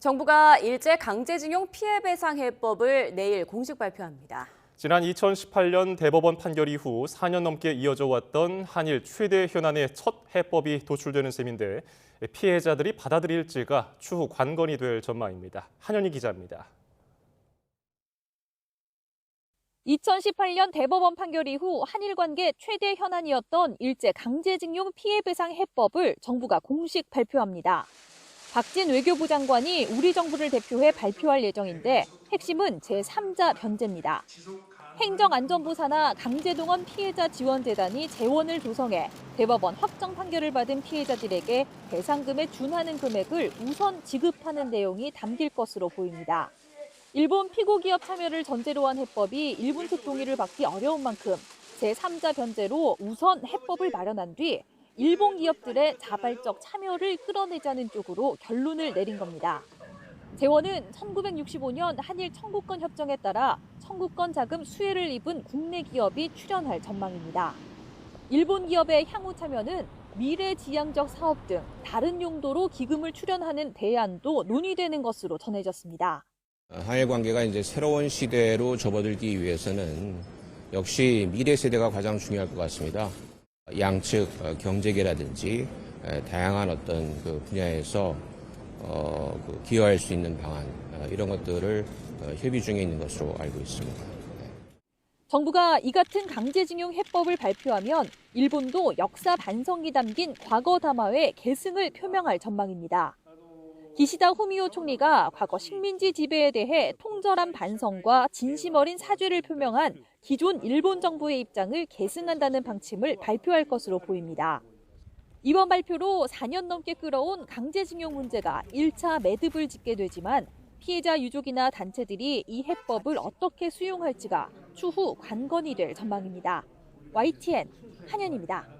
정부가 일제 강제징용 피해배상 해법을 내일 공식 발표합니다. 지난 2018년 대법원 판결 이후 4년 넘게 이어져 왔던 한일 최대 현안의 첫 해법이 도출되는 셈인데 피해자들이 받아들일지가 추후 관건이 될 전망입니다. 한현희 기자입니다. 2018년 대법원 판결 이후 한일 관계 최대 현안이었던 일제 강제징용 피해배상 해법을 정부가 공식 발표합니다. 박진 외교부 장관이 우리 정부를 대표해 발표할 예정인데 핵심은 제3자 변제입니다. 행정안전부 산하 강제동원 피해자 지원재단이 재원을 조성해 대법원 확정 판결을 받은 피해자들에게 배상금에 준하는 금액을 우선 지급하는 내용이 담길 것으로 보입니다. 일본 피고기업 참여를 전제로 한 해법이 일본 측 동의를 받기 어려운 만큼 제3자 변제로 우선 해법을 마련한 뒤 일본 기업들의 자발적 참여를 끌어내자는 쪽으로 결론을 내린 겁니다. 재원은 1965년 한일 청구권 협정에 따라 청구권 자금 수혜를 입은 국내 기업이 출연할 전망입니다. 일본 기업의 향후 참여는 미래지향적 사업 등 다른 용도로 기금을 출연하는 대안도 논의되는 것으로 전해졌습니다. 한일 관계가 이제 새로운 시대로 접어들기 위해서는 역시 미래 세대가 가장 중요할 것 같습니다. 양측 경제계라든지 다양한 어떤 그 분야에서 기여할 수 있는 방안 이런 것들을 협의 중에 있는 것으로 알고 있습니다. 정부가 이 같은 강제징용 해법을 발표하면 일본도 역사 반성이 담긴 과거 담화의 계승을 표명할 전망입니다. 기시다 후미오 총리가 과거 식민지 지배에 대해 통절한 반성과 진심 어린 사죄를 표명한 기존 일본 정부의 입장을 계승한다는 방침을 발표할 것으로 보입니다. 이번 발표로 4년 넘게 끌어온 강제징용 문제가 1차 매듭을 짓게 되지만 피해자 유족이나 단체들이 이 해법을 어떻게 수용할지가 추후 관건이 될 전망입니다. YTN 한현희입니다.